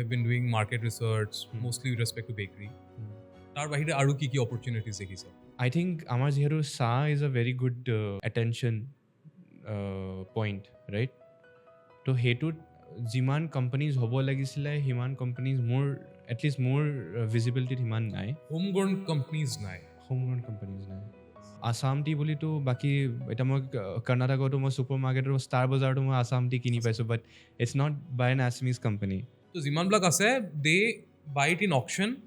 have been doing market research, mostly with respect to bakery. Tar bahire aru ki opportunities dekhisa? I think amar jehetu sa is a very good attention point, right? To hetut jiman companies hobo lagisile himan companies more at least more visibility himan nai. Homegrown companies nai. Assam tea boli to baki eta moi Karnataka to moi supermarket or Star Bazaar to moi Assam tea kini paiso, but it's not by an Assamese company. So jiman blak ase they buy it in auction.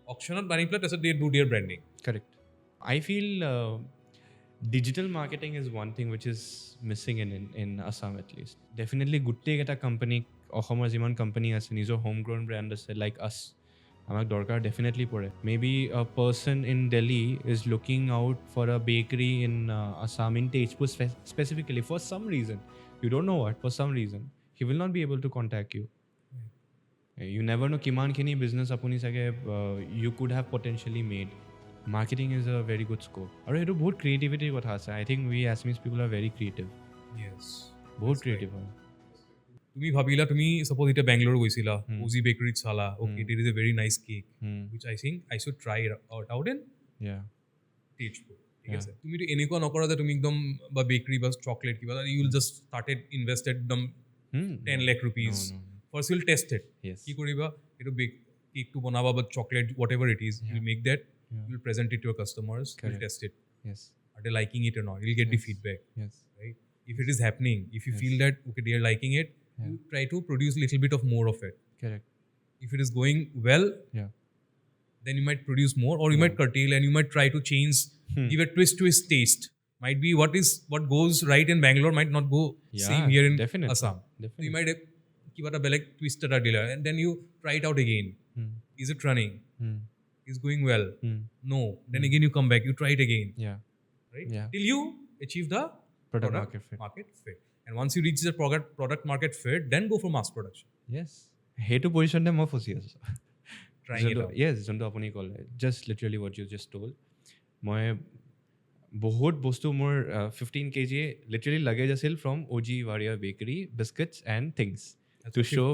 Auctionot bani pla so they do their branding. Correct. I feel digital marketing is one thing which is missing in Assam at least. Definitely gutte eta company Assam jiman company ase nijor homegrown brand ase like us. Amak dorkar definitely pore. Maybe a person in Delhi is looking out for a bakery in Assam in Tejpur specifically for some reason. You don't know what, for some reason. He will not be able to contact you. You never know kiman kini business apuni sage you could have potentially made. Marketing is a very good scope. Aru etu bahut creativity kotha ase. I think we Assamese people are very creative. Yes. Bahut creative. Tumi bhabila tumi suppose ita Bangalore goisila Ozi bakery chala okay there is a very nice cake which I think I should try it out in Tejpur. ঠিক আছে তুমি তো এনেকুৱা নকৰা যে তুমি একদম বা বেকাৰী বা চকলেট কিবা you will just started invested them 10 lakh rupees. First you'll test it. কি কৰিবা এটো কেক টু বনাবা বা chocolate whatever it is you make that you will present it to your customers. You'll test it. Are they liking it or not? You'll get the feedback. Right? If it is happening, if you feel that okay they are liking it, you try to produce a little bit of more of it. Correct. If it is going well, then you might produce more, or you might curtail and you might try to change, give a twist to his taste. Might be what goes right in Bangalore might not go same here in Assam. So you might have give a beleg twist at a dealer, and then you try it out again. Is it running? Is going well? No. Then again you come back, you try it again. Right? Till you achieve the product market fit. And once you reach the product market fit, then go for mass production. Yes. Hetu position de mo fosi asu. Trying it out. Yes, jonto apuni kole. Just literally what you just told. Moi bahut bostu mor 15 kg literally luggage asil from OG Warrior Bakery biscuits and things to show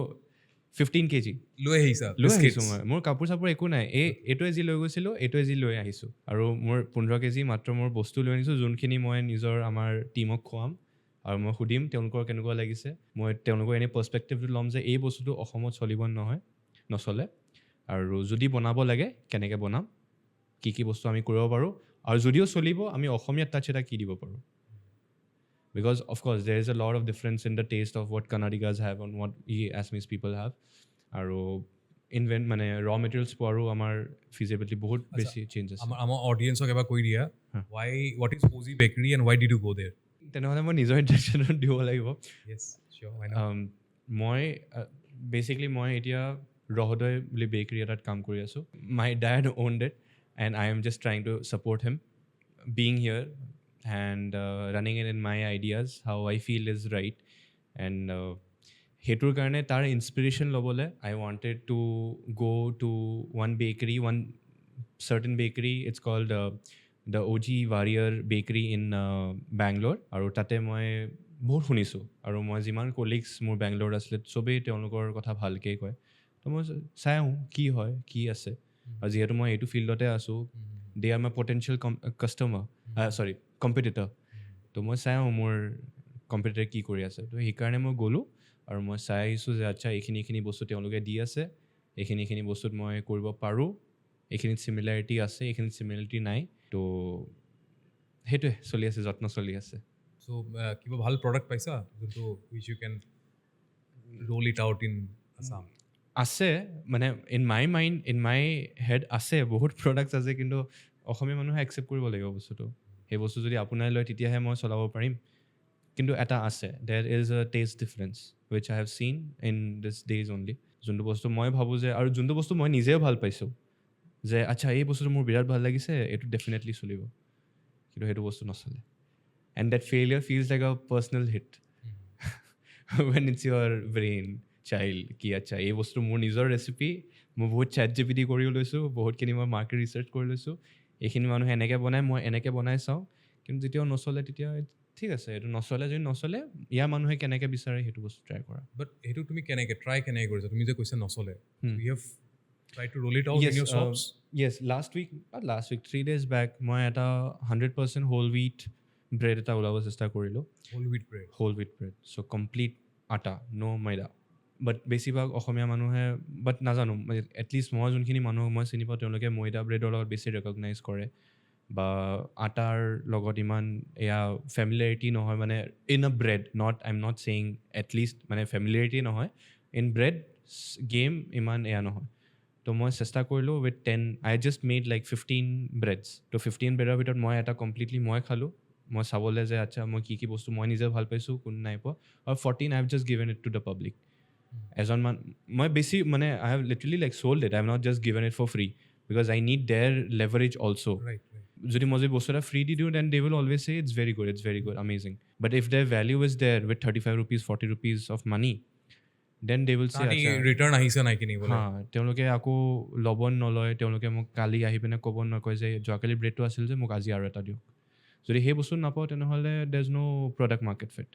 15 kg লৈ আহিছা biscuits মোৰ কাপোৰ চাপোৰ একো নাই এটোৱে যি লৈ গৈছিলো এটোৱে যি লৈ আহিছো আৰু মোৰ 15 kg মাত্ৰ মোৰ বস্তু লৈ আনিছো যোনখিনি মই নিজৰ আমাৰ টিমক খুৱাম আৰু মই সুধিম তেওঁলোকৰ কেনেকুৱা লাগিছে মই তেওঁলোকৰ এনে পাৰ্সপেক্টিভটো ল'ম যে এই বস্তুটো অসমত চলিব নহয় নচলে আৰু যদি বনাব লাগে কেনেকৈ বনাম কি বস্তু আমি কৰিব পাৰো আৰু যদিও চলিব আমি অসমীয়া টাচ এটা কি দিব পাৰো because of course there is a lot of difference in the taste of what Kannadigas have and what Assamese people have aro invent mane raw materials poaru amar feasibility bahut beshi changes amar audience ok eba koi dia why what is Ozi Bakery and why did you go there tenhole moi nijor introduction dibo lagibo yes sure why not moi basically moi etia Rohodoy boli bakery etat kaam kori asu my dad owned it and I am just trying to support him being here and running it in my ideas how I feel is right and hetur karone tar inspiration lobole I wanted to go to one certain bakery it's called the OG Warrior Bakery in Bangalore aru tate moi bahut hunisu aru moi jiman colleagues mor Bangalore asle sobe teolokor kotha bhalke koy to moi sai hu ki hoy ki ase aru jehetu moi etu field ote asu they are my potential customer competitor to moi sai mor competitor ki kori ase to he karone moi golu aru moi sai isu je acha ekhini bostu teologe di ase ekhini bostut moi koribo paru ekhini similarity ase ekhini similarity nai to hetu soli ase jotno soli ase so kiba bhal product paisa to which you can roll it out in Assam ase mane in my mind in my head ase bahut products ase kintu অসমীয়া মানুহে accept কৰিব লাগিব বস্তুটো সেই বস্তু যদি আপোনাৰ লয় তেতিয়াহে মই চলাব পাৰিম কিন্তু এটা আছে there is a taste difference which I have seen in these days only যোনটো বস্তু মই ভাবো যে আৰু যোনটো বস্তু মই নিজেও ভাল পাইছো যে আচ্ছা এই বস্তুটো মোৰ বিৰাট ভাল লাগিছে এটো ডেফিনেটলি চলিব কিন্তু হেতু বস্তু নচলে and that failure feels like a personal hit when it's your brain child কি আচ্ছা এই বস্তু মোৰ নিজৰ ৰেচিপি মই বহুত chat gpt কৰি লৈছো বহুত কিনি মই মাৰ্কেট ৰিসাৰ্চ কৰি লৈছো এইখিনি মানুহে এনেকৈ বনায় মই এনেকৈ বনাই চাওঁ কিন্তু যেতিয়াও নচলে তেতিয়া ঠিক আছে এইটো নচলে যদি নচলে ইয়াৰ মানুহে কেনেকৈ বিচাৰে সেইটো বস্তু ট্ৰাই কৰা বাট সেইটো তুমি কেনেকৈ ট্ৰাই কেনেকৈ কৰিছা তুমি যে কৈছা নচলে you have try to roll it out in your shops yes last week 3 days back মই এটা 100% whole wheat bread এটা ওলাব চেষ্টা কৰিলোঁ whole wheat bread so complete আটা no maida but বেছিভাগ অসমীয়া মানুহে বাট নাজানো এটলিষ্ট মই যোনখিনি মানুহ মই চিনি পাওঁ তেওঁলোকে ময়দা ব্ৰেডৰ লগত বেছি ৰেকগনাইজ কৰে বা আটাৰ লগত ইমান এয়া ফেমিলিয়াৰিটি নহয় মানে in a bread I am not saying at least মানে ফেমিলিয়াৰিটি নহয় ইন ব্ৰেড গেম ইমান এয়া নহয় তো মই চেষ্টা কৰিলোঁ with 10 I just made like 15 ব্ৰেডছ তো 15 ব্ৰেডৰ ভিতৰত মই এটা কমপ্লিটলি মই খালোঁ মই চাবলৈ যে আচ্ছা মই কি বস্তু মই নিজে ভাল পাইছোঁ কোন নাই পোৱা আৰু 14 I have just given it to the public এজন মই বেছি মানে I have literally like sold it I have not just given it for free because I need their leverage also' যদি মই যদি বস্তু এটা ফ্ৰী দি দিওঁ then they will always say it's very good amazing but if their value is there with 35 rupees 40 rupees of money then they will চে return আহিছে নাই কিনিবলৈ তেওঁলোকে আকৌ ল'ব নলয় তেওঁলোকে মোক কালি আহি পিনে ক'ব নকয় যে যোৱাকালি ব্ৰেডটো আছিল যে মোক আজি আৰু এটা দিয়ক যদি সেই বস্তু নাপাওঁ তেনেহ'লে there is no' product market fit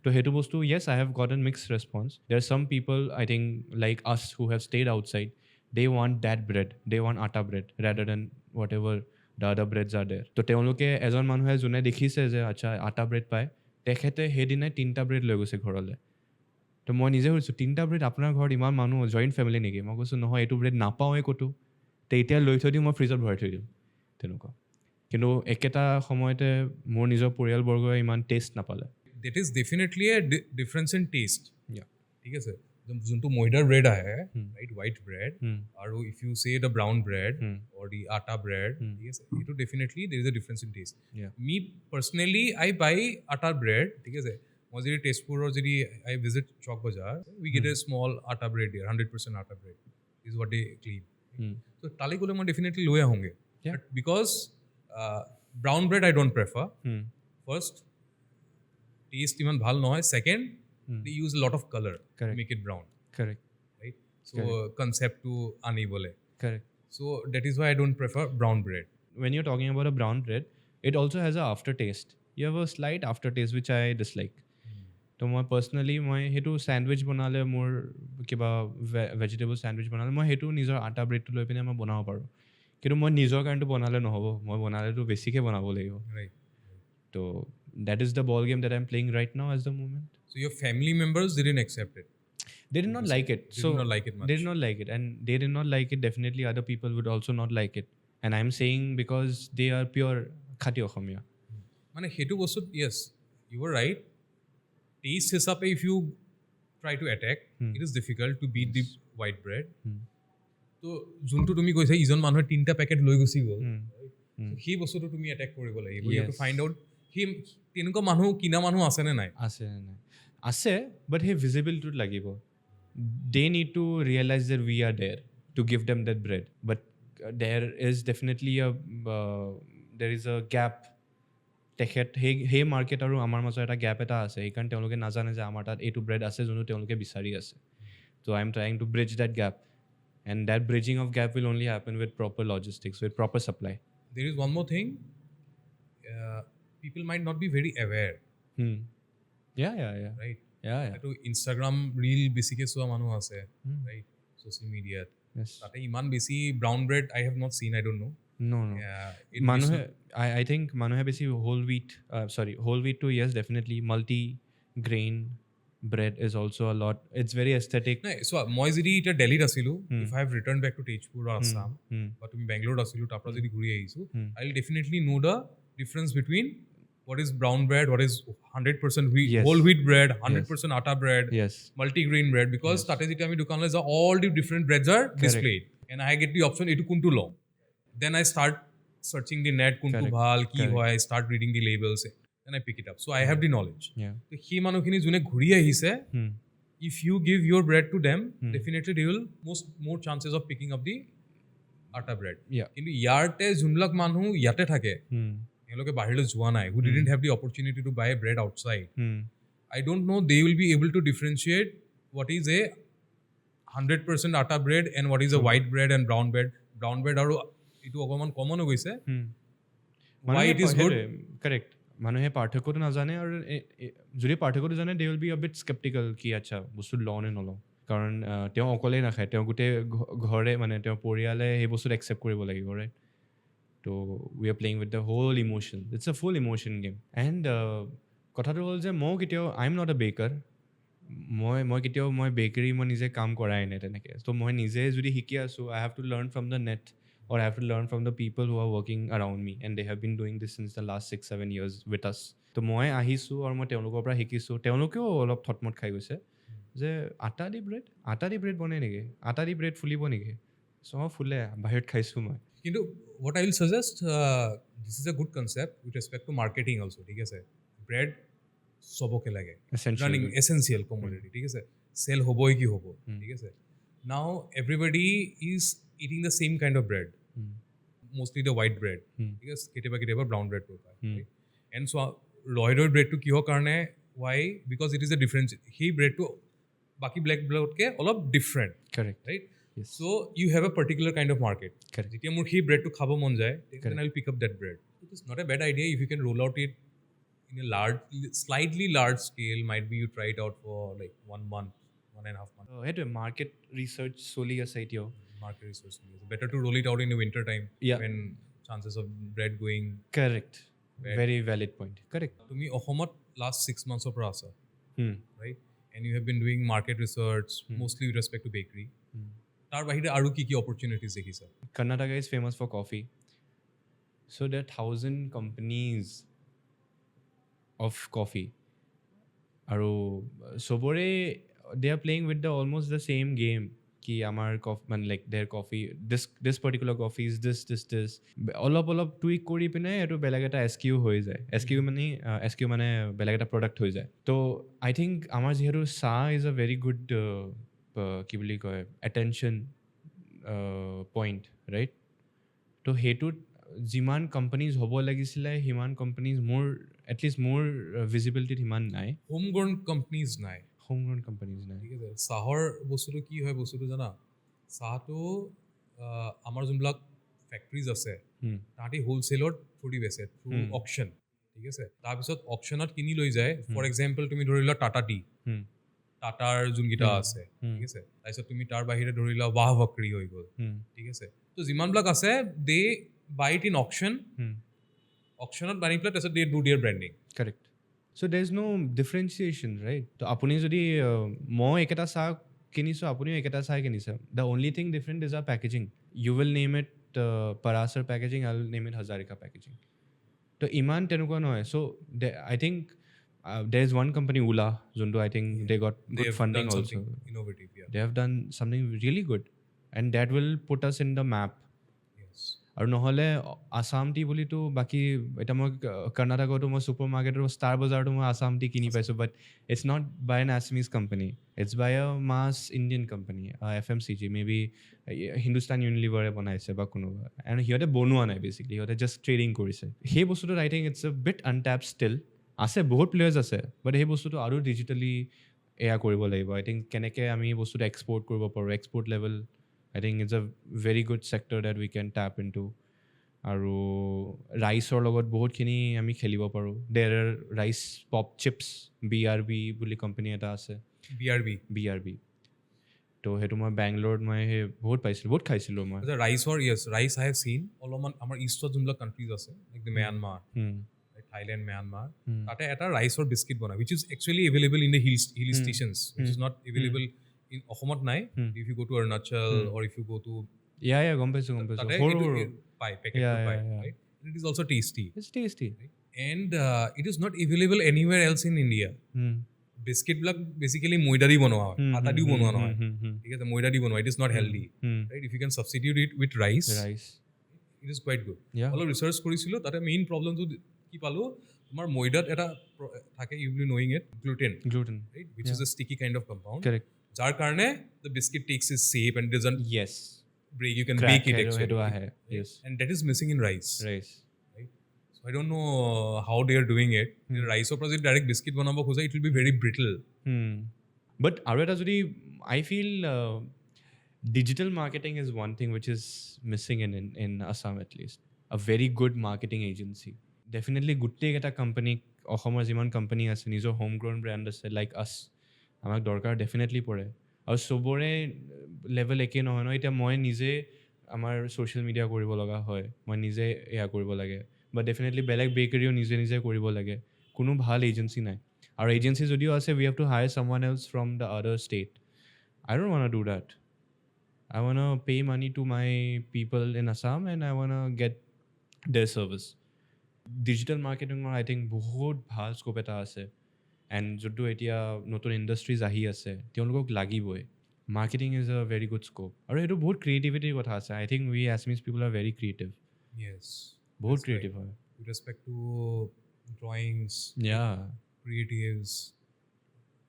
তো সেইটো বস্তু yes I have got an mixed response there are some people I think like us who have stayed outside they want that bread they want atta bread rather than whatever the other breads R দেৰ তো তেওঁলোকে এজন মানুহে যোনে দেখিছে যে আচ্ছা আটা ব্ৰেড পায় তেখেতে সেইদিনাই 3টা ব্ৰেড লৈ গৈছে ঘৰলৈ তো মই নিজে কৈছোঁ 3টা ব্ৰেড আপোনাৰ ঘৰত ইমান মানুহ জইণ্ট ফেমিলি নেকি মই কৈছোঁ নহয় এইটো ব্ৰেড নাপাওঁৱেই ক'তো তো এতিয়া লৈ থৈ দিম মই ফ্ৰিজত ভৰাই থৈ দিম তেনেকুৱা কিন্তু একেটা সময়তে মোৰ নিজৰ পৰিয়ালবৰ্গই ইমান টেষ্ট নাপালে that is definitely a difference in taste ঠিক আছে যোনটো ময়দাৰ ব্ৰেড আহে ৰাইট হোৱাইট ব্ৰেড আৰু if you say the brown bread or the atta bread ঠিক আছে এইটো definitely there is a difference in taste me personally I buy atta bread ঠিক আছে মই যদি তেজপুৰৰ যদি আই visit Chowk Bazaar we get a small atta bread there 100% atta bread is what they claim ত' তালৈ গ'লে মই ডেফিনেটলি লৈ আহোঁগৈ because brown bread I don't prefer first taste ইমান ভাল নহয় second they use a lot of color to make it brown right so concept to anibole correct so that is why I don't prefer brown bread when you're talking about a brown bread it also has a aftertaste you have a slight aftertaste which I dislike তো মই personally মই সেইটো sandwich বনালে মোৰ কিবা vegetable sandwich বনালে মই সেইটো নিজৰ আটা ব্ৰেডটো লৈ পিনে মই বনাব পাৰোঁ কিন্তু মই নিজৰ কাৰণেতো বনালে নহ'ব মই বনালেতো বেছিকৈ বনাব লাগিব তো that is the ball game that I'm playing right now as the moment so your family members didn't accept it they did not like it they did not like it much they did not like it and they did not like it definitely other people would also not like it and I'm saying because they are pure khati okhomia mane hetu bostu yes you were right taste hisabe if you try to attack it is difficult to beat the white bread to juntu tumi koisa ijon manhor 3টা packet লৈ গুছি গল হি বস্তুটো তুমি attack কৰিব লাগিব you have to find out him তেনেকুৱা মানুহ কিনা মানুহ আছে নে নাই আছে but সেই visibility লাগিব they need to realize that we are there to give them that bread but there is definitely there is a gap তেখেত সেই মাৰ্কেট আৰু আমাৰ মাজত এটা গেপ এটা আছে সেইকাৰণে তেওঁলোকে নাজানে যে আমাৰ তাত এইটো ব্ৰেড আছে যোনটো তেওঁলোকে বিচাৰি আছে so I am trying to bridge that gap and that bridging of gap will only happen with proper logistics with proper supply there is one more thing people might not be very aware yeah right to Instagram reel basically so manu ase right social media yes tate iman besi brown bread I have not seen I don't know no manuhe I think manuhe besi whole wheat too yes definitely multi grain bread is also a lot it's very aesthetic so moi jodi eta Delhi asilu if I have returned back to Tejpur or Assam but tumi Bangalore asilu tapra jodi ghuri aisu I'll definitely know the difference between what is brown bread what is 100% wheat whole wheat bread 100% atta bread multi-grain bread because tate jeti ami dukanle ja all the different breads are displayed and I get the option etu kuntu lo then I start searching the net kuntu bhal ki hoy I start reading the labels then I pick it up so I have the knowledge to hi manukhini june ghuri ahise if you give your bread to them definitely they will more chances of picking up the atta bread kintu yarte junlak manu yate thake এলোকে বাহিৰলৈ যোৱা নাই who didn't have the opportunity to buy bread outside I don't know they will be able to differentiate what is a 100% atta bread and what is a white bread and brown bread আৰু এটো অকমান common হৈ গৈছে why it is good correct মানুহে পাৰ্থক্যটো নাজানে আৰু যদি পাৰ্থক্যটো জানে they will be a bit skeptical কি আচ্ছা বস্তু লওঁ নে নলওঁ কাৰণ তেওঁ অকলেই নাখায় তেওঁ গোটেই ঘৰে মানে তেওঁৰ পৰিয়ালে সেই বস্তুটো একচেপ্ট কৰিব লাগিব ৰাইট ত' we are playing with the whole emotion it's a full emotion game and কথাটো হ'ল যে ময়ো কেতিয়াও আই এম নট এ বেকাৰ মই কেতিয়াও মই বেকাৰী মই নিজে কাম কৰাই নাই তেনেকৈ ত' মই নিজে যদি শিকি আছোঁ I have to learn from the net or I have to learn from the people who are working around me and they have been doing this since the last 6-7 years with us. তো মই আহিছোঁ আৰু মই তেওঁলোকৰ পৰা শিকিছোঁ তেওঁলোকেও অলপ থটমট খাই গৈছে যে আটা দি ব্ৰেড বনে নেকি আটা দি ব্ৰেড ফুলিব নেকি চ' ফুলে বাহিৰত খাইছোঁ মই কিন্তু what I will suggest, this is a good concept with respect to marketing also, ঠিক আছে ব্ৰেড চবকে লাগে ৰানিং এসেনশিয়াল কমোডিটি ঠিক আছে সেল হ'বই কি হ'ব ঠিক আছে now everybody is eating the same kind of bread mostly the white bread ঠিক আছে কেতিয়াবা brown bread টো পায় and so লয়ডৰ ব্ৰেডটো কিহৰ কাৰণে why because it is a different সেই ব্ৰেডটো বাকি ব্লেক ব্ৰেডতকে অলপ different correct right so you have a particular kind of market যেতিয়া মোৰ সেই ব্ৰেডটো খাব মন যায় then I will pick up that bread it is not a bad idea if you can roll out it in a slightly large scale might be you try it out for like 1 month 1.5 months সেইটোৱে market research চলি আছে এতিয়াও market research better to roll it out in the winter time when chances of bread going correct very valid point correct তুমি অসমত last 6 months of rasa right and you have been doing market research mostly with respect to bakery tar bahire aru ki opportunities dekhisa Karnataka is famous for coffee so there are 1,000 companies of coffee aru sobore they are playing with the almost the same game ki amar coffee man like their coffee this particular coffee is this অলপ tweak কৰি পিনে এটো বেলেগ এটা SKU হৈ যায় SKU মানে বেলেগ এটা product হৈ যায় তো I think আমাৰ যিহেতু চাহ is a very good কি বুলি কয় attention point right তো হেতুত যিমান কোম্পানিজ হ'ব লাগিছিলে হিমান কোম্পানিজ মোৰ এটলিষ্ট মোৰ ভিজিবিলিটিত হিমান নাই homegrown companies নাই homegrown companies নাই ঠিক আছে চাহৰ বস্তুটো কি হয় বস্তুটো জানা চাহটো আমাৰ যোনবিলাক ফেক্টৰীজ আছে তাহাঁতি হোলচেলত থ্ৰুদি বেচে থ্ৰু অকশ্যন ঠিক আছে তাৰপিছত অকশ্যনত কিনি লৈ যায় ফৰ এক্সাম্পল তুমি ধৰি লোৱা টাটা টি টাটাৰ যোনকেইটা আছে ঠিক আছে তাৰপিছত তুমি তাৰ বাহিৰে ধৰি লোৱা ৱাহ বকৰি হৈ গ'ল ঠিক আছে তো যিমানবিলাক আছে দে buy it in auctionত বানি পেলাই তাৰপিছত they do their branding correct so there is no differentiation right তো আপুনি যদি মই একেটা চাহ কিনিছোঁ আপুনিও একেটা চাহ কিনিছে the only thing different is our packaging you will name it Parasar packaging I will name it Hazarika packaging তো ইমান তেনেকুৱা নহয় so I think there is one company Ula Zundu I think they got good funding also innovative they have done something really good and that will put us in the map আৰু নহ'লে Assam T বুলিতো বাকী এতিয়া মই কৰ্ণাটকতো মই super মাৰ্কেটৰ star বজাৰতো মই আছাম টি কিনি পাইছোঁ but it's not by an Assamese company it's by a mass Indian company FMCG may be Hindustan ইউনিলিভাৰে বনাইছে বা কোনোবা এণ্ড সিহঁতে বনোৱা নাই বেচিকলি সিহঁতে জাষ্ট ট্ৰেডিং কৰিছে সেই বস্তুটোত I think it's a bit untapped still আছে বহুত প্লেয়াৰ্ছ আছে বাট সেই বস্তুটো আৰু ডিজিটেলি এয়া কৰিব লাগিব আই থিংক কেনেকৈ আমি বস্তুটো এক্সপৰ্ট কৰিব পাৰোঁ export level I think it's a very good sector that we can tap into. আৰু ৰাইচৰ লগত বহুতখিনি আমি খেলিব পাৰোঁ দেৰ ৰাইচ পপ চিপছ BRB বুলি কোম্পানী এটা আছে BRB তো সেইটো মই বেংগলোৰত মই সেই বহুত পাইছিলোঁ বহুত খাইছিলোঁ মই ৰাইচৰ ৰাইচ আই হেভ চিন অলপমান আমাৰ ইষ্টত যোনবিলাক কাণ্ট্ৰিজ আছে লাইক ম্যানমাৰ থাইলেণ্ড ম্যানমাৰ তাতে এটা ৰাইচৰ বিস্কিট বনায় which is actually available in the hill stations which is not available in অসমত নাই if you go to Arunachal or if you go to গম পাইছোঁ পায় পেকেটটো পায় right and it is also tasty it's tasty right? and it is not available anywhere else in India biscuit বিলাক basically ময়দা দি বনোৱা হয় আটা দিও বনোৱা নহয় ঠিক আছে ময়দা দি বনোৱা it is not healthy right if you can substitute it with rice it is quite good অলপ ৰিচাৰ্চ কৰিছিলোঁ তাতে মেইন প্ৰবলেমটো কি পালো তোমাৰ ময়দাত এটা থাকে you will be knowing it gluten right which is a sticky kind of compound correct যাৰ কাৰণে the biscuit takes its shape and doesn't break you can crack bake it actually yes and that is missing in rice right so I don't know how they are doing it rice or project direct biscuit banaba khoja it will be very brittle but aru eta jodi I feel digital marketing is one thing which is missing in Assam at least a very good marketing agency definitely গোটেইকেইটা company, অসমৰ যিমান company আছে নিজৰ home গ্ৰ'ন brand আছে like আছ, আমাক দৰকাৰ definitely পৰে। আৰু চবৰে লেভেল একেই নহয় ন। এতিয়া মই নিজে আমাৰ ছ'চিয়েল মিডিয়া কৰিব লগা হয়, মই নিজে এয়া কৰিব লাগে, বা ডেফিনেটলি বেলেগ বেকাৰীও নিজে নিজে কৰিব লাগে। কোনো ভাল এজেঞ্চি নাই, আৰু এজেঞ্চি যদিও আছে we have to hire someone else from the other state. I don't want to do that. I want to pay money to my people in Assam and I want to get their service. Digital marketing I think বহুত ভাল scope এটা আছে, and যোনটো এতিয়া নতুন industries আহি আছে তেওঁলোকক লাগিবই। Marketing is a very good scope, আৰু সেইটো বহুত ক্ৰিয়েটিভিটিৰ কথা আছে। I think we Assamese people are very creative, Yes. বহুত That's ক্ৰিয়েটিভ right. হয়। With respect to drawings, ইয়া creatives.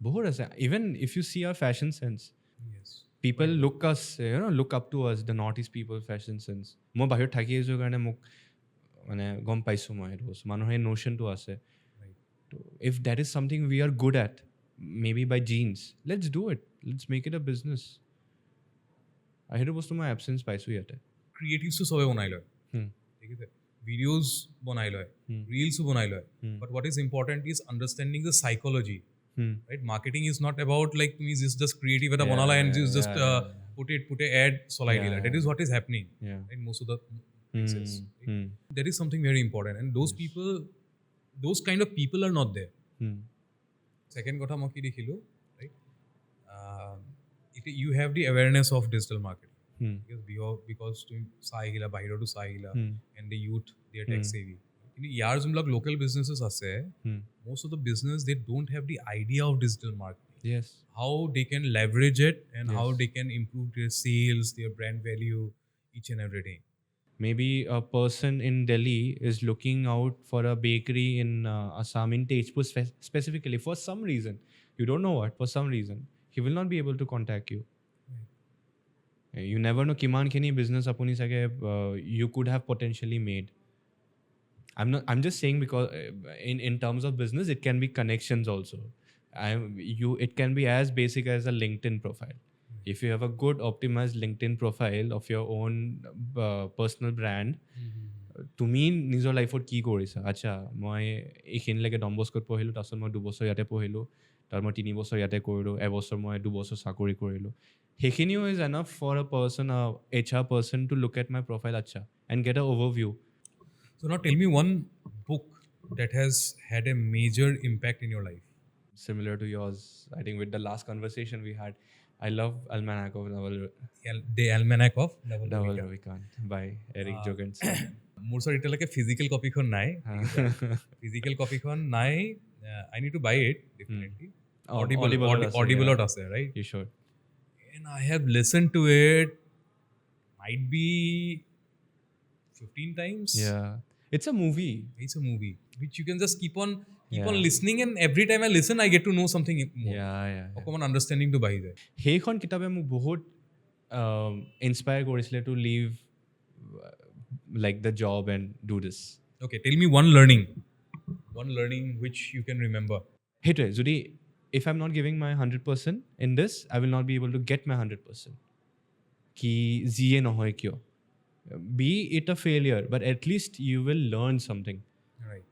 বহুত আছে। Even if you see our fashion sense, Yes. people look up to us, the northeast people fashion sense. মই বাহিৰত থাকি আহিছোঁ কাৰণে মোক মানে গম পাইছোঁ মই সেইটো বস্তু, মানুহৰ এই ন'শ্যনটো আছে। Right. If that is something we are good at, maybe by genes, let's do it, let's make it a business. আৰু সেইটো বস্তু মই এবচেঞ্চ পাইছোঁ ইয়াতে। Creatives to সবে বনাই লয়, ঠিক আছে, ভিডিঅ'জ বনাই লয়, ৰিলছো বনাই লয়, but what is important is understanding the psychology, right? Marketing is not about like তুমি জাষ্ট ক্ৰিয়েটিভ এটা বনালা and just put a ad চলাই দিলা। That is what is happening, right? Most of the places. That is something very important, and those people, those kind of people are not there. Second কথা মই কি দেখিলোঁ, right? You have the awareness of digital marketing. Because তুমি চাই আহিলা, বাহিৰতো চাই আহিলা, and the youth, they are tech savvy. কিন্তু ইয়াৰ যোনবিলাক local businesses আছে, most of the business, they don't have the idea of digital marketing. Yes. How they can leverage it and how they can improve their sales, their brand value, each and everything. Maybe a person in Delhi is looking out for a bakery in Assam, in Tejpur specifically, for some reason. You don't know what, for some reason. He will not be able to contact you. You never know kiman khini business apuni sage you could have potentially made. I'm just saying because in terms of business it can be connections also. It can be as basic as a LinkedIn profile. If you have a good optimized LinkedIn profile of your own personal brand, তুমি নিজৰ লাইফত কি কৰিছা? আচ্ছা, মই এইখিনিলৈকে ডম্বস্কত পঢ়িলোঁ, তাৰপিছত মই 2 বছৰ ইয়াতে পঢ়িলোঁ, তাৰ মই 3 বছৰ ইয়াতে কৰিলোঁ, এবছৰ মই 2 বছৰ চাকৰি কৰিলোঁ। সেইখিনিও is enough for a person, HR person to look at my profile, আচ্ছা, and get an overview. So now tell me one book that has had a major impact in your life. Similar to yours, I think with the last conversation we had, I love Almanac of The Almanac of Naval Naval Ravikant by Eric Jorgensen. মোৰ ওচৰত এতিয়ালৈকে physical কপিখন নাই, physical কপিখন নাই, I need to buy it definitely. Audibleত আছে, right? You should. And I have listened to it might be 15 times. Yeah, it's a movie. It's a movie which you can just keep on listening, and every time I listen I get to know something more. Yeah. অকমান understanding টো বাঢ়ি যায়। সেইখন কিতাপে মোক বহুত inspire কৰিছিলে to live like the job and do this. Okay, tell me one learning which you can remember. সেইটোৱে, যদি if I'm not giving my 100% in this, I will not be able to get my 100%. কি যিয়ে নহয় কিয়, be it a failure, but at least you will learn something. Right.